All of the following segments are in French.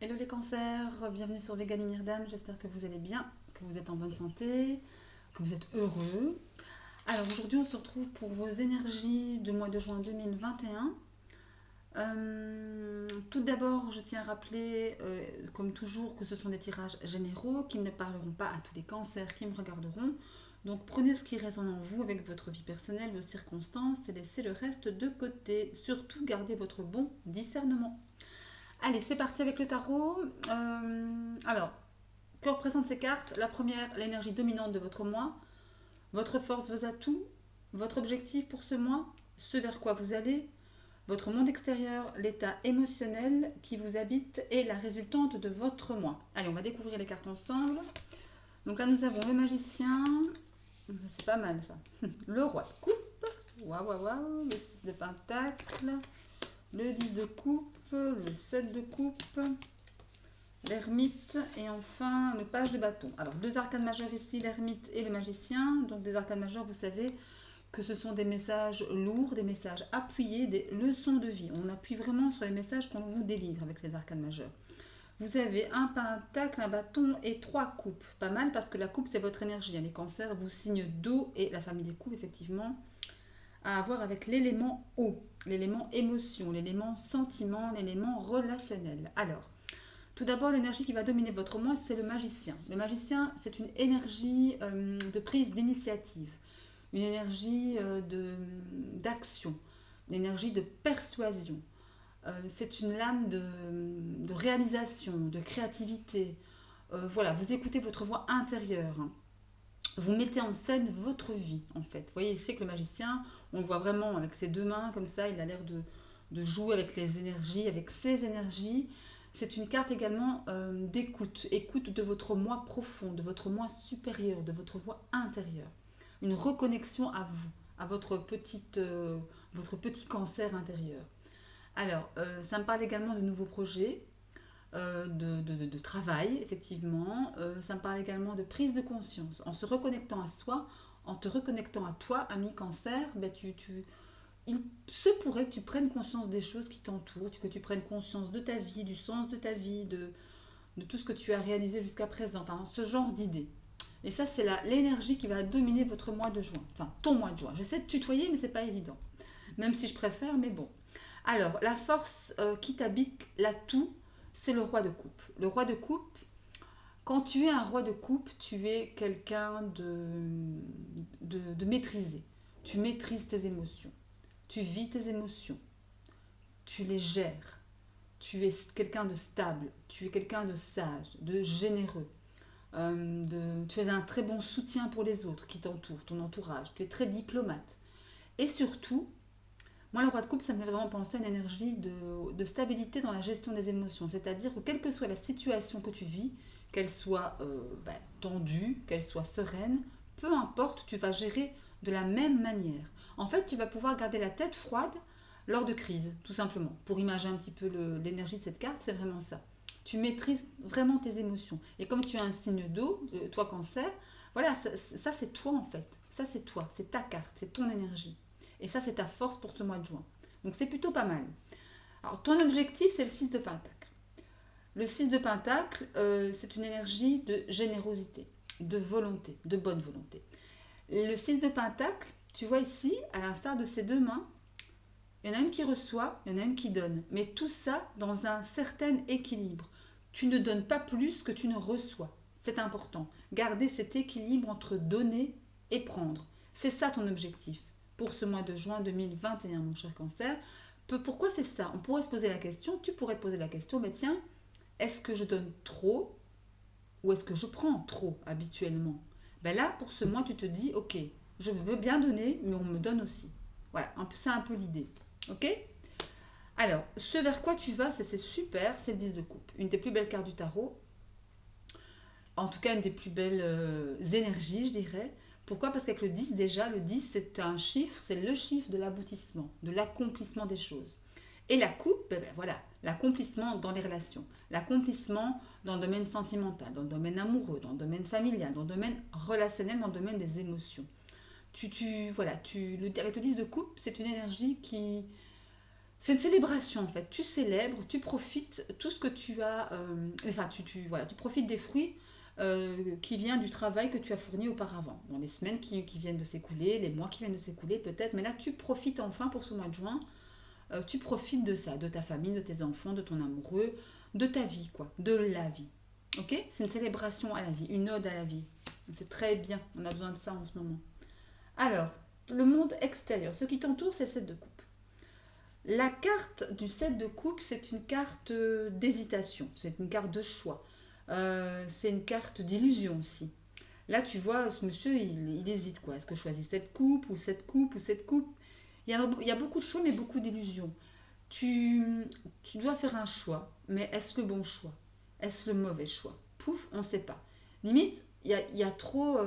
Hello les cancers, bienvenue sur Vegan et Myrdam, j'espère que vous allez bien, que vous êtes en bonne santé, que vous êtes heureux. Alors aujourd'hui on se retrouve pour vos énergies du mois de juin 2021. Tout d'abord je tiens à rappeler, comme toujours, que ce sont des tirages généraux qui ne parleront pas à tous les cancers qui me regarderont. Donc prenez ce qui résonne en vous avec votre vie personnelle, vos circonstances et laissez le reste de côté. Surtout gardez votre bon discernement. Allez, c'est parti avec le tarot. Alors, que représentent ces cartes? La première, l'énergie dominante de votre mois, votre force, vos atouts, votre objectif pour ce mois, ce vers quoi vous allez, votre monde extérieur, l'état émotionnel qui vous habite et la résultante de votre mois. Allez, on va découvrir les cartes ensemble. Donc là, nous avons le magicien, c'est pas mal ça. Le roi de coupe, waouh, waouh, waouh, le 6 de pentacle, le 10 de coupe, le 7 de coupe, l'ermite et enfin le page de bâton. Alors deux arcanes majeurs ici, l'ermite et le magicien. Donc des arcanes majeurs, vous savez que ce sont des messages lourds, des messages appuyés, des leçons de vie. On appuie vraiment sur les messages qu'on vous délivre avec les arcanes majeurs. Vous avez un pentacle, un bâton et trois coupes. Pas mal parce que la coupe c'est votre énergie. Les cancers vous signent d'eau et la famille des coupes effectivement à avoir avec l'élément eau, l'élément émotion, l'élément sentiment, l'élément relationnel. Alors, tout d'abord, l'énergie qui va dominer votre mois, c'est le magicien. Le magicien, c'est une énergie de prise d'initiative, une énergie d'action, une énergie de persuasion. C'est une lame de réalisation, de créativité. Voilà, vous écoutez votre voix intérieure, hein. Vous mettez en scène votre vie, en fait. Vous voyez, c'est que le magicien, on le voit vraiment avec ses deux mains, comme ça, il a l'air de jouer avec les énergies, avec ses énergies. C'est une carte également d'écoute, écoute de votre moi profond, de votre moi supérieur, de votre voix intérieure. Une reconnexion à vous, à votre petit cancer intérieur. Alors, ça me parle également de nouveaux projets, de travail, effectivement. Ça me parle également de prise de conscience. En se reconnectant à soi, en te reconnectant à toi, ami cancer, ben il se pourrait que tu prennes conscience des choses qui t'entourent, que tu prennes conscience de ta vie, du sens de ta vie, de tout ce que tu as réalisé jusqu'à présent. Enfin, ce genre d'idées. Et ça, c'est l'énergie qui va dominer votre mois de juin. Enfin, ton mois de juin. J'essaie de tutoyer, mais c'est pas évident. Même si je préfère, mais bon. Alors, la force qui t'habite, l'atout, c'est le roi de coupe. Le roi de coupe, quand tu es un roi de coupe, tu es quelqu'un de maîtrisé. Tu maîtrises tes émotions. Tu vis tes émotions. Tu les gères. Tu es quelqu'un de stable. Tu es quelqu'un de sage, de généreux. Tu es un très bon soutien pour les autres qui t'entourent, ton entourage. Tu es très diplomate. Et surtout, moi, le roi de coupe, ça me fait vraiment penser à une énergie de stabilité dans la gestion des émotions. C'est-à-dire que quelle que soit la situation que tu vis, qu'elle soit tendue, qu'elle soit sereine, peu importe, tu vas gérer de la même manière. En fait, tu vas pouvoir garder la tête froide lors de crises, tout simplement. Pour imaginer un petit peu l'énergie de cette carte, c'est vraiment ça. Tu maîtrises vraiment tes émotions. Et comme tu as un signe d'eau, toi cancer, voilà, ça c'est toi en fait. Ça c'est toi, c'est ta carte, c'est ton énergie. Et ça, c'est ta force pour ce mois de juin. Donc c'est plutôt pas mal. Alors ton objectif, c'est le 6 de Pentacle. Le 6 de Pentacle, c'est une énergie de générosité, de volonté, de bonne volonté. Le 6 de Pentacle, tu vois ici, à l'instar de ces deux mains, il y en a une qui reçoit, il y en a une qui donne. Mais tout ça dans un certain équilibre. Tu ne donnes pas plus que tu ne reçois. C'est important. Garder cet équilibre entre donner et prendre. C'est ça ton objectif pour ce mois de juin 2021, mon cher cancer. Pourquoi c'est ça? On pourrait se poser la question, tu pourrais te poser la question, mais tiens, est-ce que je donne trop ou est-ce que je prends trop habituellement? Ben là, pour ce mois, tu te dis, ok, je veux bien donner, mais on me donne aussi. Voilà, c'est un peu l'idée. Ok? Alors, ce vers quoi tu vas, c'est super, c'est le 10 de coupe. Une des plus belles cartes du tarot. En tout cas, une des plus belles énergies, je dirais. Pourquoi? Parce qu'avec le 10, déjà, le 10, c'est un chiffre, c'est le chiffre de l'aboutissement, de l'accomplissement des choses. Et la coupe, ben voilà, l'accomplissement dans les relations, l'accomplissement dans le domaine sentimental, dans le domaine amoureux, dans le domaine familial, dans le domaine relationnel, dans le domaine des émotions. Voilà, avec le 10 de coupe, c'est une énergie qui, C'est une célébration en fait. Tu célèbres, tu profites tout ce que tu as. Enfin, voilà, tu profites des fruits qui viennent du travail que tu as fourni auparavant. Dans les semaines qui viennent de s'écouler, les mois qui viennent de s'écouler peut-être. Mais là, tu profites enfin pour ce mois de juin. Tu profites de ça, de ta famille, de tes enfants, de ton amoureux, de ta vie, quoi. De la vie. Ok? C'est une célébration à la vie, une ode à la vie. C'est très bien. On a besoin de ça en ce moment. Alors, le monde extérieur. Ce qui t'entoure, c'est le 7 de coupe. La carte du 7 de coupe, c'est une carte d'hésitation, c'est une carte de choix, c'est une carte d'illusion aussi. Là, tu vois, ce monsieur, il hésite quoi. Est-ce que je choisis cette coupe ou cette coupe ou cette coupe? Il y a beaucoup de choix, mais beaucoup d'illusions. Tu, tu dois faire un choix, mais est-ce le bon choix? Est-ce le mauvais choix? Pouf, on ne sait pas. Limite, il y a trop,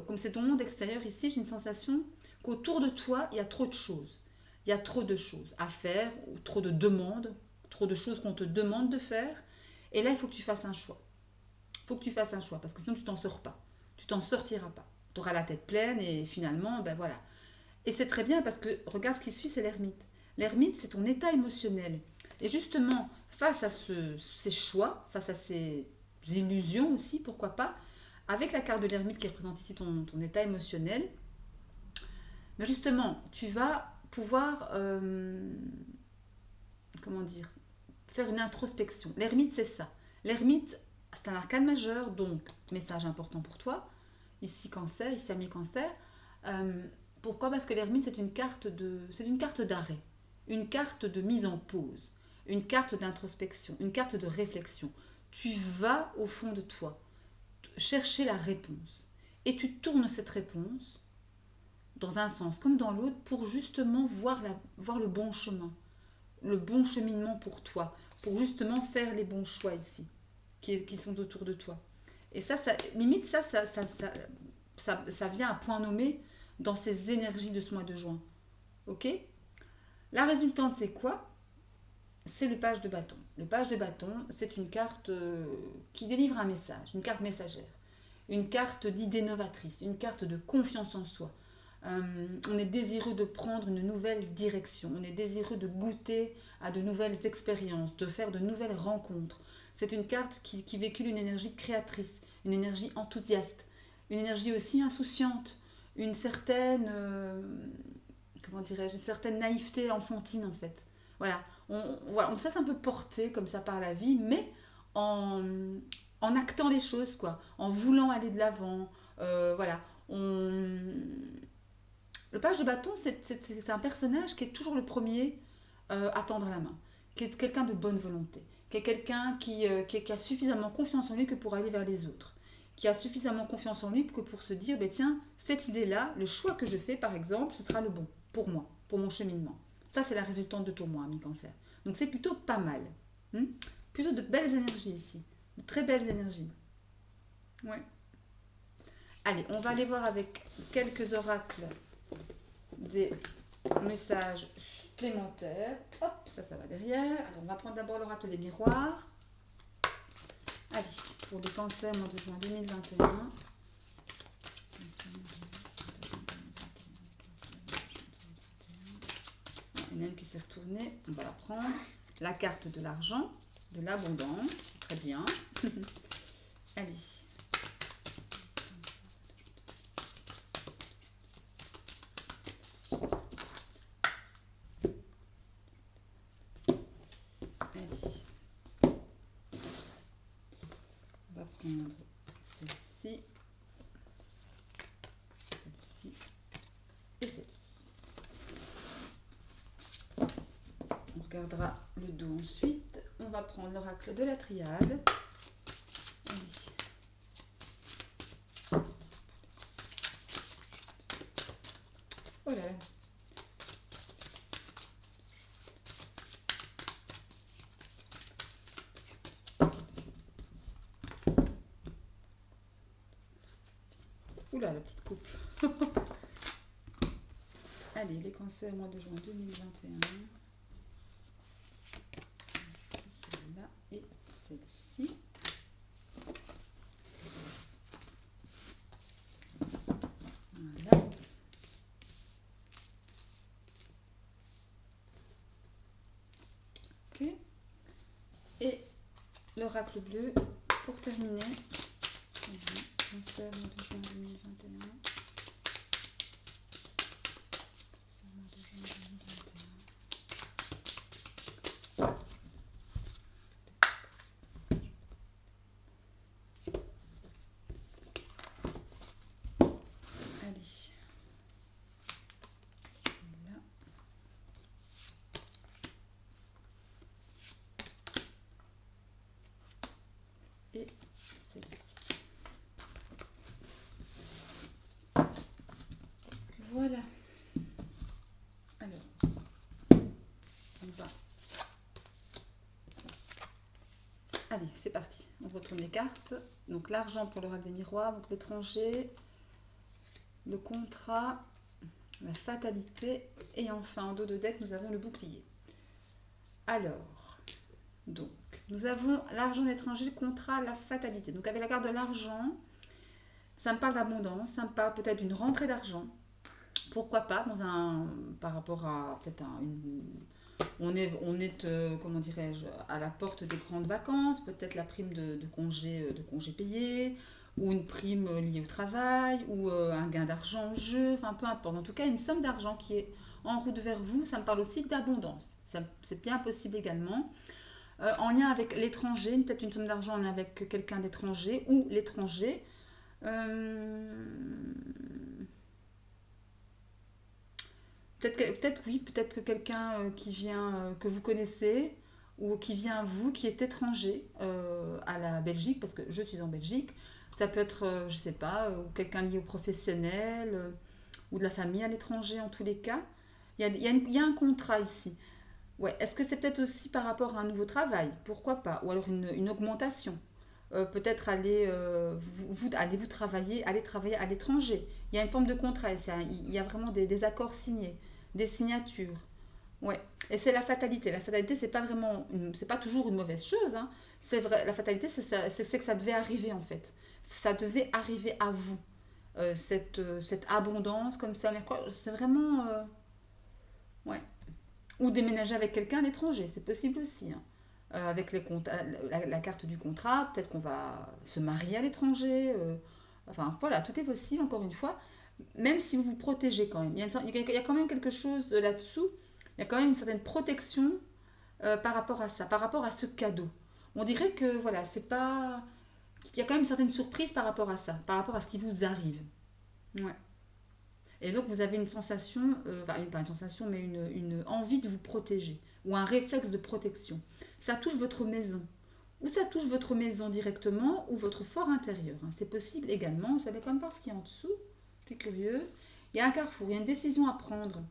comme c'est ton monde extérieur ici, j'ai une sensation qu'autour de toi, il y a trop de choses. Il y a trop de choses à faire, ou trop de demandes, trop de choses qu'on te demande de faire. Et là, il faut que tu fasses un choix. Il faut que tu fasses un choix, parce que sinon tu t'en sors pas. Tu t'en sortiras pas. Tu auras la tête pleine et finalement, ben voilà. Et c'est très bien parce que regarde ce qui suit, c'est l'ermite. L'ermite, c'est ton état émotionnel. Et justement, face à ces choix, face à ces illusions aussi, pourquoi pas, avec la carte de l'ermite qui représente ici ton état émotionnel, mais justement, tu vas pouvoir, comment dire, faire une introspection. L'ermite, c'est ça. L'ermite, c'est un arcane majeur, donc message important pour toi. Ici cancer, ici ami cancer. Euh, Pourquoi? Parce que l'ermite, c'est une carte d'arrêt, une carte de mise en pause, une carte d'introspection, une carte de réflexion. Tu vas au fond de toi chercher la réponse et tu tournes cette réponse dans un sens comme dans l'autre pour justement voir le bon chemin, le bon cheminement pour toi, pour justement faire les bons choix ici, qui sont autour de toi. Et limite, ça vient à point nommé dans ces énergies de ce mois de juin. Ok? La résultante, c'est quoi? C'est le page de bâton. Le page de bâton, c'est une carte qui délivre un message, une carte messagère, une carte d'idée novatrice, une carte de confiance en soi. On est désireux de prendre une nouvelle direction, on est désireux de goûter à de nouvelles expériences, de faire de nouvelles rencontres. C'est une carte qui véhicule une énergie créatrice, une énergie enthousiaste, une énergie aussi insouciante, une certaine, comment dirais-je, une certaine naïveté enfantine en fait. Voilà, on se laisse un peu porter comme ça par la vie, mais en, en actant les choses, quoi, en voulant aller de l'avant. Voilà, on, le page de bâton, c'est un personnage qui est toujours le premier à tendre la main, qui est quelqu'un de bonne volonté, qui est quelqu'un qui a suffisamment confiance en lui que pour aller vers les autres, qui a suffisamment confiance en lui que pour se dire, ben tiens, cette idée-là, le choix que je fais par exemple, ce sera le bon pour moi, pour mon cheminement. Ça, c'est la résultante de ton mois, ami cancer. Donc c'est plutôt pas mal. Hmm. Plutôt de belles énergies ici, de très belles énergies. Ouais. Allez, on va aller voir avec quelques oracles des messages supplémentaires. Hop, ça va derrière. Alors, on va prendre d'abord l'oracle des miroirs. Allez, pour les cancers, mois de juin 2021. Il y en a une qui s'est retournée. On va la prendre. La carte de l'argent, de l'abondance. Très bien. Allez. Prendre celle-ci, celle-ci et celle-ci. On regardera le dos ensuite. On va prendre l'oracle de la triade. Allez. Oh là là. Oula, la petite coupe. Allez, les cancers, mois de juin 2021. Celle-là et celle-ci. Voilà. l'oracle bleu pour terminer. Cancer, mois de juin 2021. Cancer, mois de juin 2021. Allez. Là. Et celle-ci. Voilà. Alors, on va. Allez, c'est parti. On retourne les cartes. Donc l'argent pour l'oracle des miroirs, donc l'étranger, le contrat, la fatalité et enfin en dos de deck nous avons le bouclier. Alors, donc nous avons l'argent, l'étranger, le contrat, la fatalité. Donc avec la carte de l'argent, ça me parle d'abondance, ça me parle peut-être d'une rentrée d'argent. Pourquoi pas par rapport à peut-être on est comment dirais-je, à la porte des grandes vacances, peut-être la prime de congé payé, ou une prime liée au travail, ou un gain d'argent en jeu, enfin peu importe. En tout cas, une somme d'argent qui est en route vers vous, ça me parle aussi d'abondance. C'est bien possible également. En lien avec l'étranger, peut-être une somme d'argent en lien avec quelqu'un d'étranger ou l'étranger. Peut-être oui, peut-être que quelqu'un qui vient, que vous connaissez, ou qui vient à vous, qui est étranger à la Belgique, parce que je suis en Belgique. Ça peut être, je ne sais pas, ou quelqu'un lié au professionnel, ou de la famille à l'étranger en tous les cas. Il y a un contrat ici. Ouais. Est-ce que c'est peut-être aussi par rapport à un nouveau travail? Pourquoi pas? Ou alors une augmentation. Peut-être allez aller travailler à l'étranger. Il y a une forme de contrat, il y a vraiment des accords signés, des signatures. Ouais. Et c'est la fatalité. La fatalité, c'est pas toujours une mauvaise chose, hein. C'est vrai, la fatalité, c'est que ça devait arriver en fait. Ça devait arriver à vous. Cette abondance comme ça. Mais quoi, c'est vraiment, ouais. Ou déménager avec quelqu'un à l'étranger, c'est possible aussi, hein. Avec la carte du contrat, peut-être qu'on va se marier à l'étranger. Enfin, voilà, tout est possible, encore une fois. Même si vous vous protégez quand même. Il y a quand même quelque chose là-dessous. Il y a quand même une certaine protection par rapport à ça, par rapport à ce cadeau. On dirait que, voilà, c'est pas. Il y a quand même une certaine surprise par rapport à ça, par rapport à ce qui vous arrive. Ouais. Et donc vous avez une sensation, enfin pas une sensation, mais une envie de vous protéger, ou un réflexe de protection. Ça touche votre maison, ou ça touche votre maison directement, ou votre fort intérieur, hein. C'est possible également, je vais aller quand même voir ce qu'il y a en dessous, j'étais curieuse. Il y a un carrefour, il y a une décision à prendre.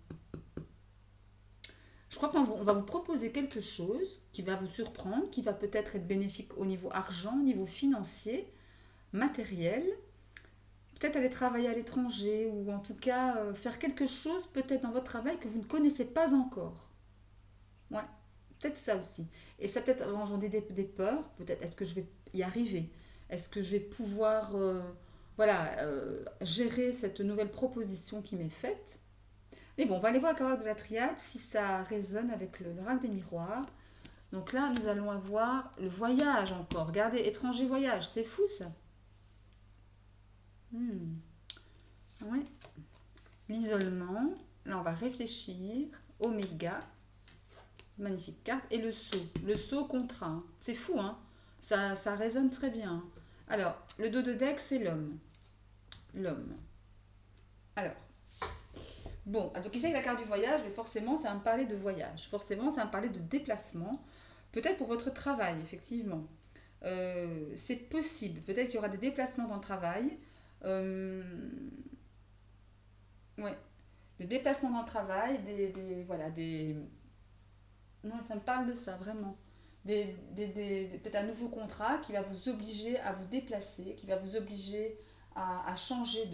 Je crois qu'on va vous proposer quelque chose qui va vous surprendre, qui va peut-être être bénéfique au niveau argent, au niveau financier, matériel. Peut-être aller travailler à l'étranger ou en tout cas faire quelque chose peut-être dans votre travail que vous ne connaissez pas encore. Ouais, peut-être ça aussi. Et ça peut-être engendrer des peurs. Peut-être est-ce que je vais y arriver? Est-ce que je vais pouvoir voilà, gérer cette nouvelle proposition qui m'est faite? Mais bon, on va aller voir avec l'oracle de la triade si ça résonne avec l'oracle des miroirs. Donc là, nous allons avoir le voyage encore. Regardez, étranger voyage, c'est fou ça. Hmm. Ouais. L'isolement, là on va réfléchir, oméga, magnifique carte, et le saut contrat, hein. C'est fou, hein, ça résonne très bien. Alors, le dos de deck, c'est l'homme. Alors, bon, donc ici avec la carte du voyage, mais forcément ça va me parler de voyage, forcément ça va me parler de déplacement, peut-être pour votre travail, effectivement. C'est possible, peut-être qu'il y aura des déplacements dans le travail. Euh, ouais, des déplacements dans le travail, voilà, non, ça me parle de ça, vraiment. Peut-être un nouveau contrat qui va vous obliger à vous déplacer, qui va vous obliger à changer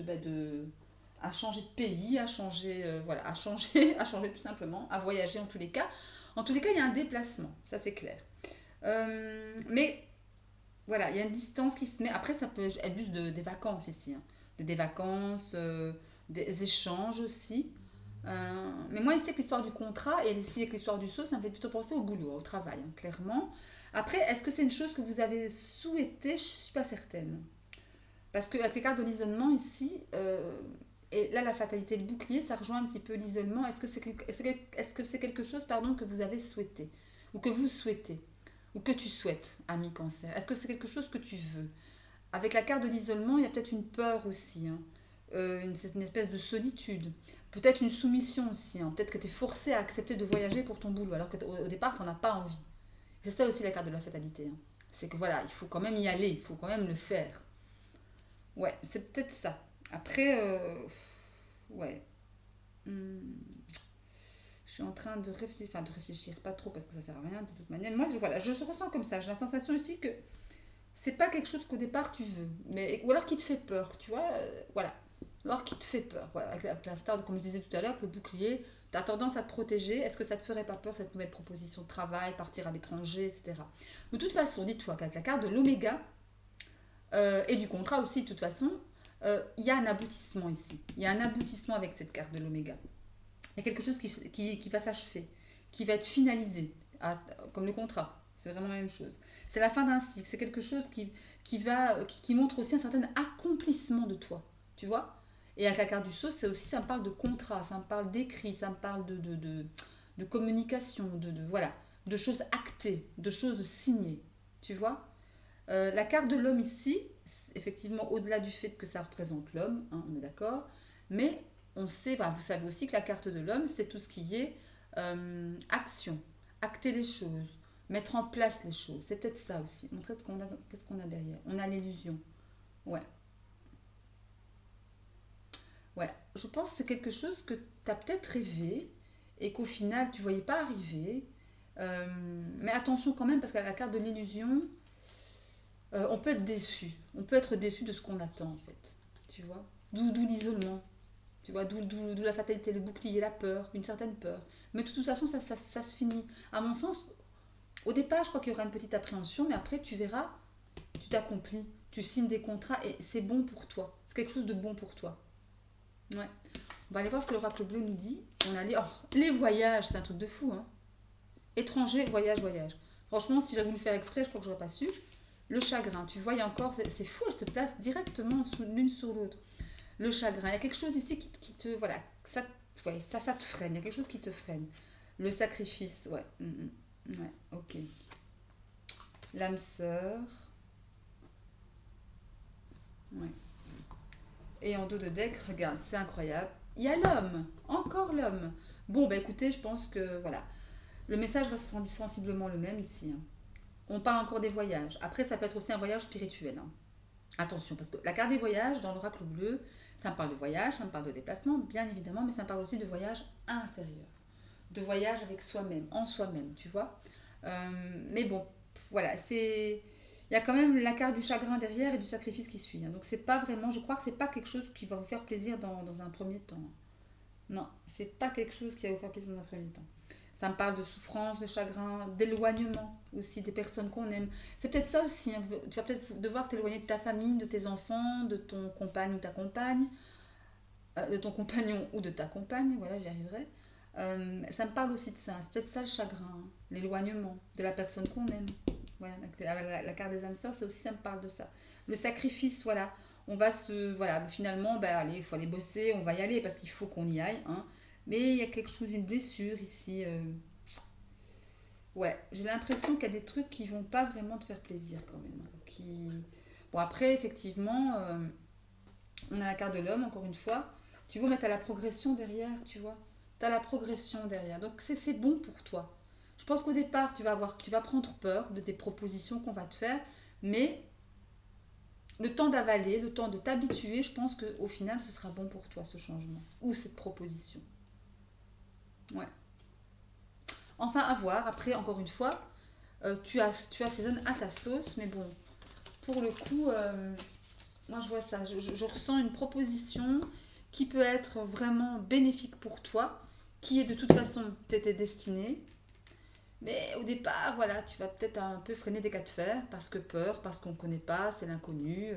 à changer de pays, à changer, voilà, à changer, à changer tout simplement, à voyager en tous les cas. En tous les cas, il y a un déplacement, ça c'est clair. Mais voilà, il y a une distance qui se met. Après, ça peut être juste des vacances ici, hein. Des vacances, des échanges aussi. Mais moi, ici, avec l'histoire du contrat et ici, avec l'histoire du saut, ça me fait plutôt penser au boulot, au travail, hein, clairement. Après, est-ce que c'est une chose que vous avez souhaité? Je ne suis pas certaine. Parce qu'avec les cartes de l'isolement ici, et là la fatalité, le bouclier, ça rejoint un petit peu l'isolement. Est-ce que c'est quelque chose pardon, que vous avez souhaité? Ou que vous souhaitez? Ou que tu souhaites, ami cancer? Est-ce que c'est quelque chose que tu veux? Avec la carte de l'isolement, il y a peut-être une peur aussi. Hein. C'est une espèce de solitude. Peut-être une soumission aussi. Hein. Peut-être que tu es forcé à accepter de voyager pour ton boulot, alors qu'au départ, tu n'en as pas envie. C'est ça aussi la carte de la fatalité. Hein. C'est que voilà, il faut quand même y aller, il faut quand même le faire. Ouais, c'est peut-être ça. Après, ouais. Hmm, je suis en train de réfléchir, enfin de réfléchir, pas trop parce que ça sert à rien de toute manière. Moi, voilà, je ressens comme ça. J'ai la sensation aussi que c'est pas quelque chose qu'au départ tu veux, mais ou alors qui te fait peur, tu vois, voilà. Alors qui te fait peur, voilà. Avec la star, comme je disais tout à l'heure, le bouclier, tu as tendance à te protéger. Est-ce que ça te ferait pas peur cette nouvelle proposition de travail, partir à l'étranger, etc. De toute façon, dis-toi qu'avec la carte de l'oméga, et du contrat aussi, de toute façon, il y a un aboutissement ici. Il y a un aboutissement avec cette carte de l'oméga. Il y a quelque chose qui va s'achever, qui va être finalisé, comme le contrat. C'est vraiment la même chose. C'est la fin d'un cycle. C'est quelque chose qui montre aussi un certain accomplissement de toi. Tu vois? Et avec la carte du sceau, c'est aussi, ça me parle de contrat, ça me parle d'écrit, ça me parle de communication, voilà, de choses actées, de choses signées. Tu vois? La carte de l'homme ici, effectivement, au-delà du fait que ça représente l'homme, hein, on est d'accord, mais on sait, enfin, vous savez aussi que la carte de l'homme, c'est tout ce qui est action, acter les choses, mettre en place les choses. C'est peut-être ça aussi. Montrer qu'est-ce qu'on a derrière. On a l'illusion. Ouais, ouais. Je pense que c'est quelque chose que tu as peut-être rêvé et qu'au final, tu ne voyais pas arriver. Euh, mais attention quand même, parce qu'à la carte de l'illusion, on peut être déçu. On peut être déçu de ce qu'on attend, en fait. Tu vois? D'où l'isolement. Tu vois? D'où la fatalité, le bouclier, la peur, une certaine peur. Mais de toute façon, ça se finit. À mon sens, au départ, je crois qu'il y aura une petite appréhension, mais après, tu verras, tu t'accomplis. Tu signes des contrats et c'est bon pour toi. C'est quelque chose de bon pour toi. Ouais. On va aller voir ce que l'oracle bleu nous dit. On a les voyages, c'est un truc de fou. Hein. Étranger, voyage, voyage. Franchement, si j'avais voulu faire exprès, je crois que j'aurais pas su. Le chagrin, tu vois, il y a encore, c'est fou, elle se place directement l'une sur l'autre. Le chagrin, il y a quelque chose ici qui te, voilà, ouais, ça te freine, il y a quelque chose qui te freine. Le sacrifice, ouais, ouais, ok. L'âme sœur, ouais. Et en dos de deck, regarde, c'est incroyable. Il y a l'homme, encore l'homme. Bon, bah écoutez, je pense que, voilà, le message reste sensiblement le même ici. Hein. On parle encore des voyages. Après, ça peut être aussi un voyage spirituel. Hein. Attention, parce que la carte des voyages, dans l'oracle bleu, ça me parle de voyage, ça me parle de déplacement, bien évidemment, mais ça me parle aussi de voyage intérieur. De voyage avec soi-même, en soi-même, tu vois. Mais bon, voilà, c'est. Il y a quand même la carte du chagrin derrière et du sacrifice qui suit. Hein. Donc c'est pas vraiment, je crois que c'est pas quelque chose qui va vous faire plaisir dans un premier temps. Non, c'est pas quelque chose qui va vous faire plaisir dans un premier temps. Ça me parle de souffrance, de chagrin, d'éloignement aussi des personnes qu'on aime. C'est peut-être ça aussi. Hein. Tu vas peut-être devoir t'éloigner de ta famille, de tes enfants, de ton compagne ou ta compagne, de ton compagnon ou de ta compagne. Voilà, j'y arriverai. Ça me parle aussi de ça. C'est peut-être ça le chagrin, hein. L'éloignement de la personne qu'on aime. Voilà, la carte des âmes sœurs, c'est aussi ça me parle de ça. Le sacrifice, voilà. On va se, voilà, finalement, ben allez, il faut aller bosser, on va y aller parce qu'il faut qu'on y aille, hein. Mais il y a quelque chose, une blessure ici. Ouais, j'ai l'impression qu'il y a des trucs qui vont pas vraiment te faire plaisir quand même. Hein, Bon, après, effectivement, on a la carte de l'homme, encore une fois. Tu vois, mais tu as la progression derrière, tu vois. Tu as la progression derrière. Donc, c'est bon pour toi. Je pense qu'au départ, tu vas prendre peur de tes propositions qu'on va te faire, mais le temps d'avaler, le temps de t'habituer, je pense qu'au final, ce sera bon pour toi, ce changement. Ou cette proposition. Ouais. Enfin, à voir. Après, encore une fois, tu assaisonnes à ta sauce, mais bon, pour le coup, moi je vois ça. Je ressens une proposition qui peut être vraiment bénéfique pour toi, qui est de toute façon t'était destinée. Mais au départ, voilà, tu vas peut-être un peu freiner des cas de fer, parce que peur, parce qu'on ne connaît pas, c'est l'inconnu,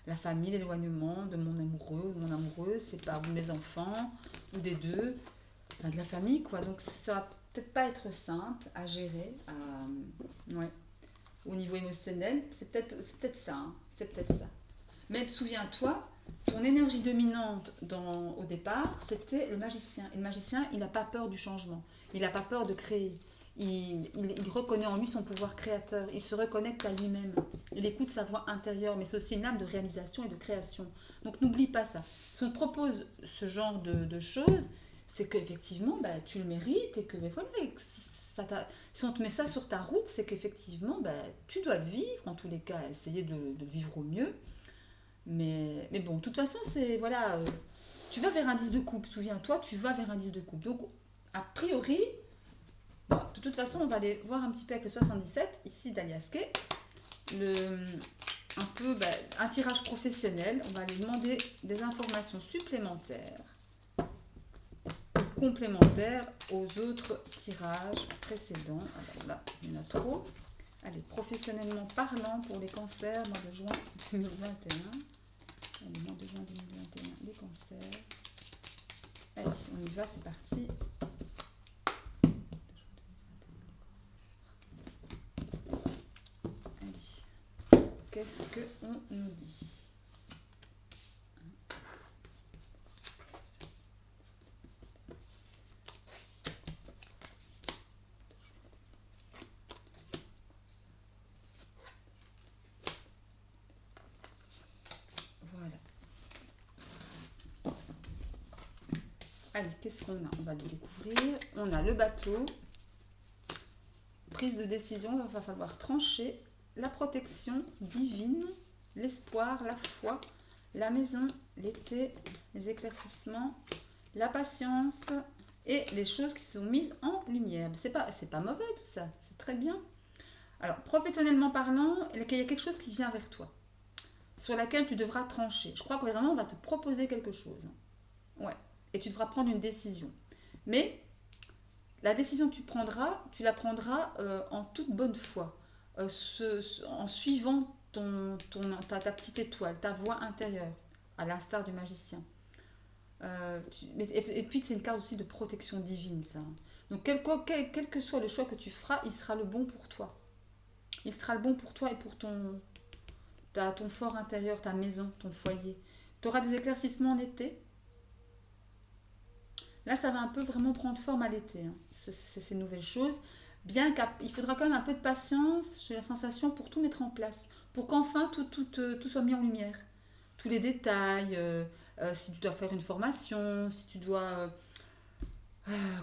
la famille, l'éloignement de mon amoureux ou de mon amoureuse, c'est pas ou mes enfants, ou des deux, enfin, de la famille, quoi. Donc ça va peut-être pas être simple à gérer. Ouais. au niveau émotionnel. C'est peut-être ça, hein, c'est peut-être ça. Mais souviens-toi, ton énergie dominante au départ, c'était le magicien. Et le magicien, il n'a pas peur du changement. Il n'a pas peur de créer. Il reconnaît en lui son pouvoir créateur. Il se reconnecte à lui-même. Il écoute sa voix intérieure, mais c'est aussi une âme de réalisation et de création. Donc n'oublie pas ça. Si on te propose ce genre de choses, c'est qu'effectivement, bah, tu le mérites et que bah, voilà, et que si on te met ça sur ta route, c'est qu'effectivement, bah, tu dois le vivre. En tous les cas, essayer de le vivre au mieux. Mais bon, de toute façon, c'est voilà, tu vas vers un 10 de coupe, souviens-toi, tu vas vers un 10 de coupe. Donc, a priori, bon, de toute façon, on va aller voir un petit peu avec le 77, ici d'Aliaske, un peu bah, un tirage professionnel. On va aller demander des informations supplémentaires, complémentaires aux autres tirages précédents. Alors là, il y en a trop. Allez, professionnellement parlant pour les cancers, mois de juin 2021. Allez, mois de juin 2021, les cancers. Allez, on y va, c'est parti. Allez, qu'est-ce qu'on nous dit? Voilà. Allez, qu'est-ce qu'on a? On va le découvrir. On a le bateau. Prise de décision, il va falloir trancher. La protection divine, l'espoir, la foi, la maison, l'été, les éclaircissements, la patience et les choses qui sont mises en lumière. C'est pas mauvais tout ça, c'est très bien. Alors, professionnellement parlant, il y a quelque chose qui vient vers toi, sur laquelle tu devras trancher. Je crois que vraiment, on va te proposer quelque chose. Ouais. Et tu devras prendre une décision. Mais la décision que tu la prendras en toute bonne foi, en suivant ta petite étoile, ta voix intérieure, à l'instar du magicien. Et puis c'est une carte aussi de protection divine, ça. Donc quel que soit le choix que tu feras, il sera le bon pour toi. Il sera le bon pour toi et pour ton fort intérieur, ta maison, ton foyer. Tu auras des éclaircissements en été. Là, ça va un peu vraiment prendre forme à l'été, hein, ces nouvelles choses. Bien qu'il faudra quand même un peu de patience, j'ai la sensation, pour tout mettre en place. Pour qu'enfin tout soit mis en lumière. Tous les détails, si tu dois faire une formation, si tu dois,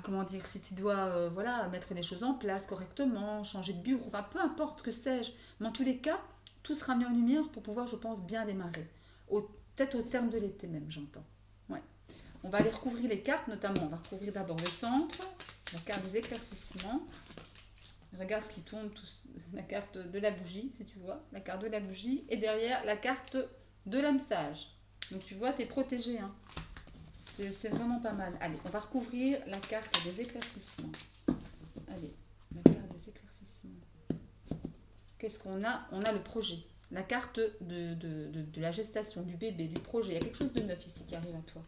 comment dire, si tu dois voilà, mettre les choses en place correctement, changer de bureau, enfin peu importe, que sais-je. Mais en tous les cas, tout sera mis en lumière pour pouvoir, je pense, bien démarrer. Peut-être au terme de l'été même, j'entends. Ouais. On va aller recouvrir les cartes, notamment, on va recouvrir d'abord le centre, la carte des éclaircissements. Regarde ce qui tombe, la carte de la bougie, si tu vois, la carte de la bougie, et derrière la carte de l'âme sage. Donc tu vois, tu es protégé, hein. C'est vraiment pas mal. Allez, on va recouvrir la carte des éclaircissements. Allez, la carte des éclaircissements. Qu'est-ce qu'on a? On a le projet. La carte de la gestation, du bébé, du projet. Il y a quelque chose de neuf ici qui arrive à toi.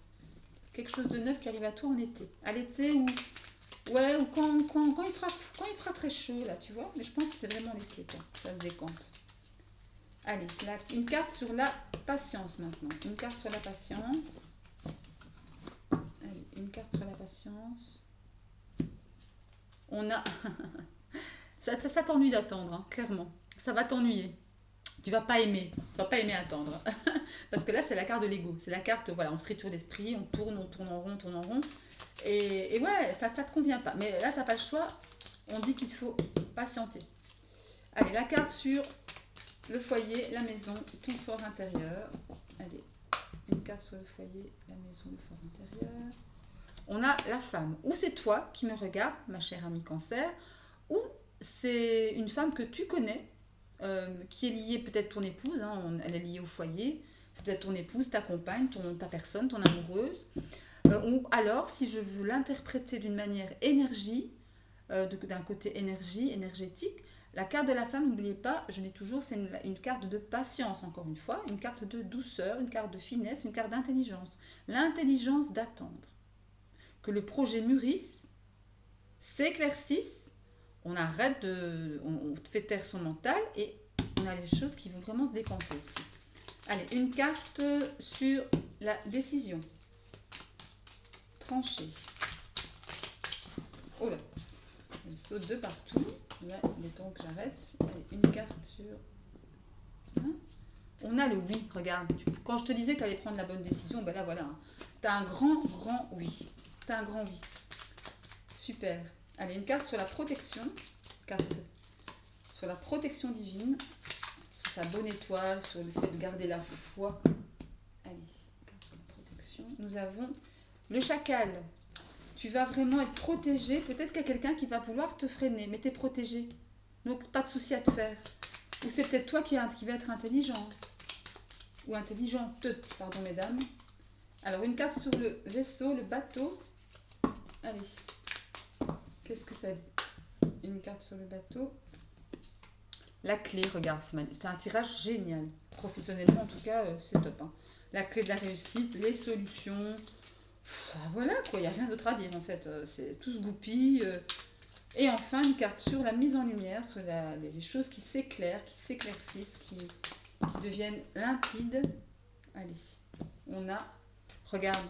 Quelque chose de neuf qui arrive à toi en été. À l'été ou quand il fera très chaud, là, tu vois. Mais je pense que c'est vraiment l'été, quoi. Ça se décompte. Allez, une carte sur la patience maintenant. Une carte sur la patience. Allez, une carte sur la patience. On a... ça t'ennuie d'attendre, hein, clairement. Ça va t'ennuyer. Tu vas pas aimer. Tu vas pas aimer attendre. Parce que là, c'est la carte de l'ego. C'est la carte, voilà, on se triture l'esprit, on tourne en rond, on tourne en rond. Et ouais, ça te convient pas. Mais là, t'as pas le choix. On dit qu'il faut patienter. Allez, la carte sur le foyer, la maison, ton fort intérieur. Allez, une carte sur le foyer, la maison, le fort intérieur. On a la femme. Ou c'est toi qui me regardes, ma chère amie Cancer, ou c'est une femme que tu connais, qui est liée peut-être ton épouse, hein, elle est liée au foyer, c'est peut-être ton épouse, ta compagne, ta personne, ton amoureuse. Ou alors, si je veux l'interpréter d'une manière énergie, d'un côté énergétique, la carte de la femme, n'oubliez pas, je dis toujours, c'est une carte de patience, encore une fois, une carte de douceur, une carte de finesse, une carte d'intelligence. L'intelligence d'attendre. Que le projet mûrisse, s'éclaircisse, On arrête de... On fait taire son mental et on a les choses qui vont vraiment se décanter ici. Allez, une carte sur la décision. Trancher. Oh là, elle saute de partout. Là, il est temps que j'arrête. Allez, une carte sur... Hein, on a le oui, regarde. Quand je te disais que tu allais prendre la bonne décision, ben là, voilà. Hein. Tu as un grand oui. Tu as un grand oui. Super. Allez, une carte sur la protection. Carte sur la protection divine. Sur sa bonne étoile, sur le fait de garder la foi. Allez, carte sur la protection. Nous avons le chacal. Tu vas vraiment être protégé. Peut-être qu'il y a quelqu'un qui va vouloir te freiner, mais tu es protégé. Donc, pas de souci à te faire. Ou c'est peut-être toi qui va être intelligent. Ou intelligente, pardon, mesdames. Alors, une carte sur le vaisseau, le bateau. Allez. Qu'est-ce que ça dit? Une carte sur le bateau. La clé, regarde, c'est un tirage génial. Professionnellement, en tout cas, c'est top. Hein. La clé de la réussite, les solutions. Voilà, quoi, il n'y a rien d'autre à dire, en fait. C'est tout se goupille. Et enfin, une carte sur la mise en lumière, sur les choses qui s'éclairent, qui s'éclaircissent, qui deviennent limpides. Allez, on a, regarde,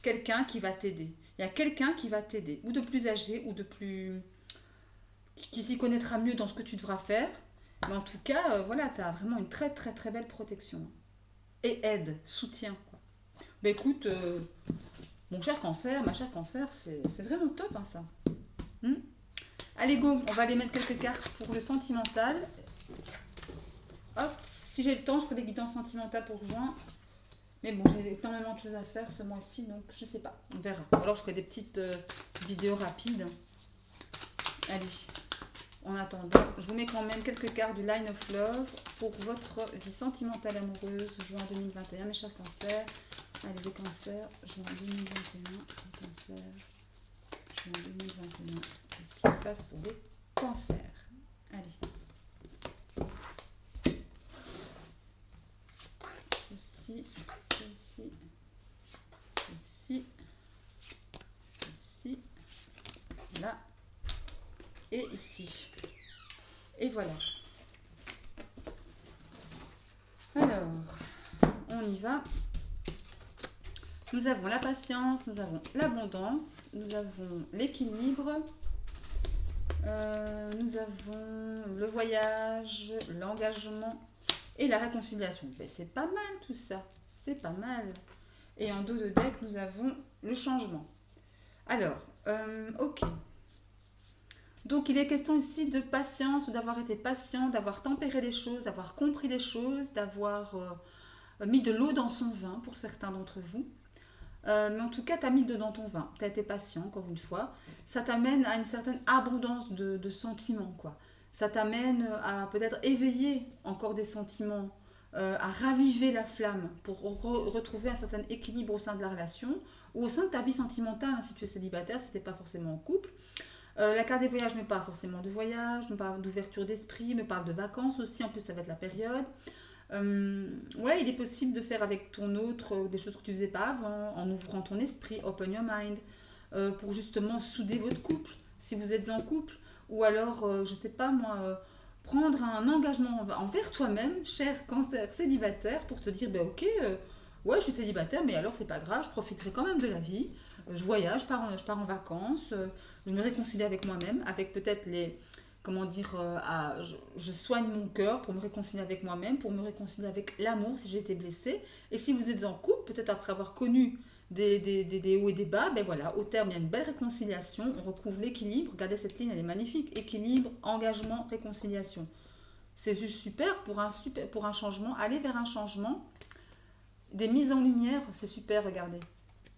quelqu'un qui va t'aider. Il y a quelqu'un qui va t'aider, ou de plus âgé, ou de plus... qui s'y connaîtra mieux dans ce que tu devras faire. Mais en tout cas, voilà, tu as vraiment une très très très belle protection. Et aide, soutien. Quoi. Mais écoute, mon cher cancer, ma chère cancer, c'est vraiment top hein, ça. Allez go, on va aller mettre quelques cartes pour le sentimental. Hop, si j'ai le temps, je ferai des guidances sentimentales pour juin. Mais bon, j'ai énormément de choses à faire ce mois-ci, donc je sais pas, on verra. Alors je ferai des petites vidéos rapides. Allez, en attendant, je vous mets quand même quelques cartes du Line of Love pour votre vie sentimentale amoureuse, juin 2021, mes chers cancers. Allez, les cancers, juin 2021, les cancers, juin 2021. Qu'est-ce qui se passe pour les cancers? Allez. Ceci, ceci, ceci, ceci, là, et ici. Et voilà. Alors, on y va. Nous avons la patience, nous avons l'abondance, nous avons l'équilibre, nous avons le voyage, l'engagement et la réconciliation. Ben, c'est pas mal tout ça, c'est pas mal. Et en dos de deck, nous avons le changement. Alors, ok. Donc, il est question ici de patience, ou d'avoir été patient, d'avoir tempéré les choses, d'avoir compris les choses, d'avoir mis de l'eau dans son vin pour certains d'entre vous. Mais en tout cas, tu as mis dedans ton vin, tu as été patient, encore une fois. Ça t'amène à une certaine abondance de sentiments, quoi. Ça t'amène à peut-être éveiller encore des sentiments, à raviver la flamme pour retrouver un certain équilibre au sein de la relation ou au sein de ta vie sentimentale, hein, si tu es célibataire, si tu n'es pas forcément en couple. La carte des voyages me parle forcément de voyage, me parle d'ouverture d'esprit, me parle de vacances aussi, en plus ça va être la période. Ouais, il est possible de faire avec ton autre des choses que tu faisais pas avant, en ouvrant ton esprit, open your mind, pour justement souder votre couple, si vous êtes en couple, ou alors, je sais pas moi, prendre un engagement envers toi-même, cher cancer célibataire, pour te dire, ben ok, ouais, je suis célibataire, mais alors c'est pas grave, je profiterai quand même de la vie, je voyage, je pars en vacances, je me réconcilie avec moi-même, avec peut-être les comment dire, je soigne mon cœur pour me réconcilier avec moi-même, pour me réconcilier avec l'amour si j'ai été blessée. Et si vous êtes en couple, peut-être après avoir connu des hauts et des bas, ben voilà, au terme, il y a une belle réconciliation, on retrouve l'équilibre. Regardez cette ligne, elle est magnifique. Équilibre, engagement, réconciliation. C'est juste super pour un changement, aller vers un changement. Des mises en lumière, c'est super, regardez.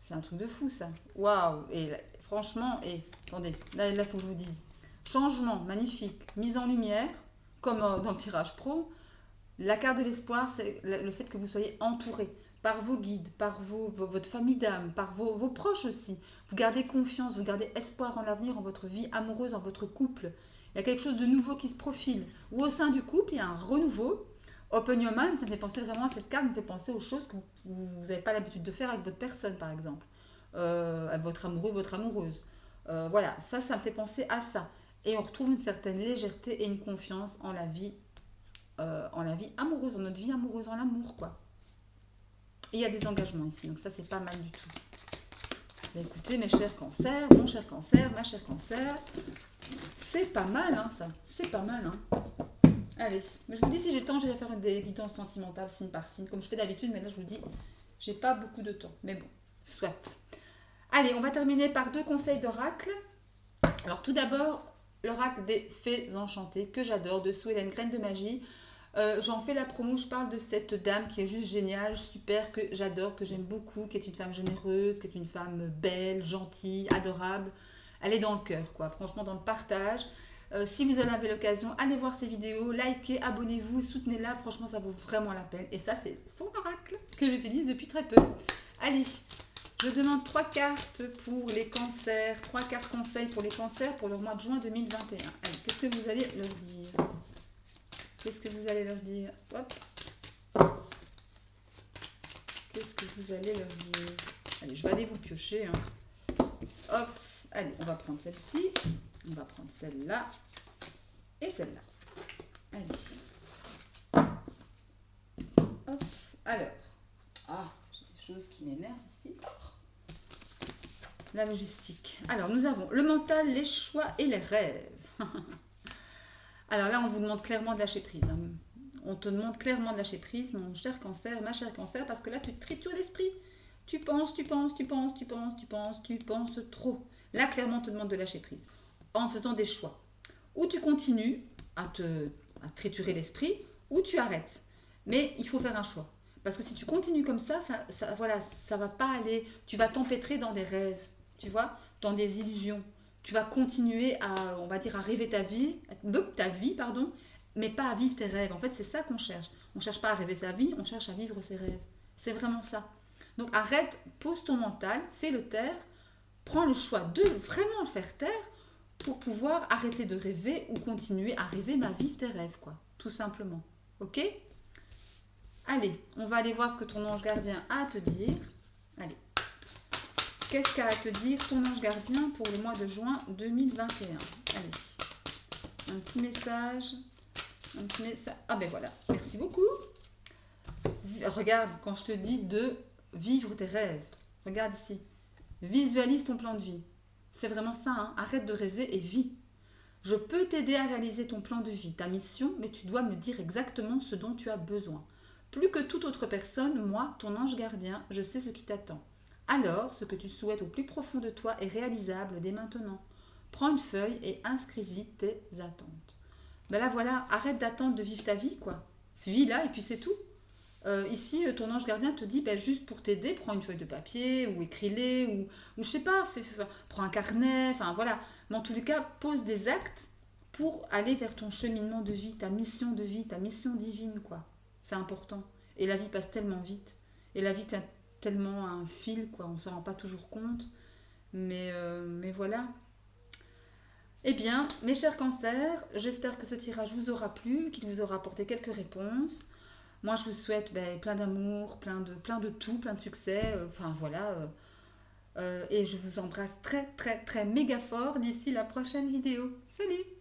C'est un truc de fou ça. Waouh! Et franchement, attendez, là, il faut que je vous dise. Changement, magnifique, mise en lumière, comme dans le tirage pro. La carte de l'espoir, c'est le fait que vous soyez entouré par vos guides, par votre famille d'âme, par vos proches aussi. Vous gardez confiance, vous gardez espoir en l'avenir, en votre vie amoureuse, en votre couple. Il y a quelque chose de nouveau qui se profile. Ou au sein du couple, il y a un renouveau. Open Your Mind, ça me fait penser vraiment à cette carte, me fait penser aux choses que vous n'avez pas l'habitude de faire avec votre personne, par exemple. Avec votre amoureux, votre amoureuse. Voilà, ça me fait penser à ça. et on retrouve une certaine légèreté et une confiance en la vie amoureuse, en notre vie amoureuse, en l'amour, quoi. Et il y a des engagements ici, donc ça, c'est pas mal du tout. Mais écoutez, mes chers cancers, mon cher cancer, ma chère cancer, c'est pas mal, hein, ça. C'est pas mal, hein. Allez, mais je vous dis, si j'ai le temps, j'irai faire des guidances sentimentales, signe par signe, comme je fais d'habitude, mais là, je vous dis, j'ai pas beaucoup de temps. Mais bon, soit. Allez, on va terminer par 2 conseils d'oracle. Alors, tout d'abord, l'oracle des fées enchantées, que j'adore, de Sue Ellen, graine de magie. J'en fais la promo, je parle de cette dame qui est juste géniale, super, que j'adore, que j'aime beaucoup, qui est une femme généreuse, qui est une femme belle, gentille, adorable. Elle est dans le cœur, quoi, franchement dans le partage. Si vous en avez l'occasion, allez voir ses vidéos, likez, abonnez-vous, soutenez-la, franchement ça vaut vraiment la peine. Et ça c'est son oracle que j'utilise depuis très peu. Allez, je demande 3 cartes pour les cancers, 3 cartes conseils pour les cancers pour le mois de juin 2021. Allez, qu'est-ce que vous allez leur dire? Qu'est-ce que vous allez leur dire? Hop. Qu'est-ce que vous allez leur dire? Allez, je vais aller vous piocher. Hein. Hop. Allez, on va prendre celle-ci. On va prendre celle-là. Et celle-là. Allez. Hop. Alors. Ah, j'ai des choses qui m'énervent ici. La logistique. Alors, nous avons le mental, les choix et les rêves. Alors là, on vous demande clairement de lâcher prise. Hein. On te demande clairement de lâcher prise, mon cher cancer, ma chère cancer, parce que là, tu te tritures l'esprit. Tu penses trop. Là, clairement, on te demande de lâcher prise. En faisant des choix. Ou tu continues à triturer l'esprit, ou tu arrêtes. Mais il faut faire un choix. Parce que si tu continues comme ça, voilà, ça va pas aller. Tu vas t'empêtrer dans des rêves, tu vois, dans des illusions. Tu vas continuer à, on va dire, à rêver ta vie, mais pas à vivre tes rêves. En fait, c'est ça qu'on cherche. On ne cherche pas à rêver sa vie, on cherche à vivre ses rêves. C'est vraiment ça. Donc arrête, pose ton mental, fais-le taire, prends le choix de vraiment le faire taire pour pouvoir arrêter de rêver ou continuer à rêver, mais à vivre tes rêves, quoi. Tout simplement. Ok? Allez, on va aller voir ce que ton ange gardien a à te dire. Allez. Qu'est-ce qu'a à te dire ton ange gardien pour le mois de juin 2021? Allez, un petit message. Ah ben voilà, merci beaucoup. Regarde, quand je te dis de vivre tes rêves, regarde ici. Visualise ton plan de vie. C'est vraiment ça, hein? Arrête de rêver et vis. Je peux t'aider à réaliser ton plan de vie, ta mission, mais tu dois me dire exactement ce dont tu as besoin. Plus que toute autre personne, moi, ton ange gardien, je sais ce qui t'attend. Alors, ce que tu souhaites au plus profond de toi est réalisable dès maintenant. Prends une feuille et inscris-y tes attentes. Ben là, voilà, arrête d'attendre de vivre ta vie, quoi. Vis-la et puis c'est tout. Ici, ton ange gardien te dit, ben, juste pour t'aider, prends une feuille de papier ou écris-les, ou je sais pas, prends un carnet, enfin voilà. Mais en tous les cas, pose des actes pour aller vers ton cheminement de vie, ta mission divine, quoi. C'est important. Et la vie passe tellement vite. Et la vie est tellement un fil, quoi. On ne s'en rend pas toujours compte. Mais voilà. Eh bien, mes chers cancers, j'espère que ce tirage vous aura plu, qu'il vous aura apporté quelques réponses. Moi, je vous souhaite plein d'amour, plein de tout, plein de succès. Enfin, voilà. Et je vous embrasse très, très, très méga fort d'ici la prochaine vidéo. Salut!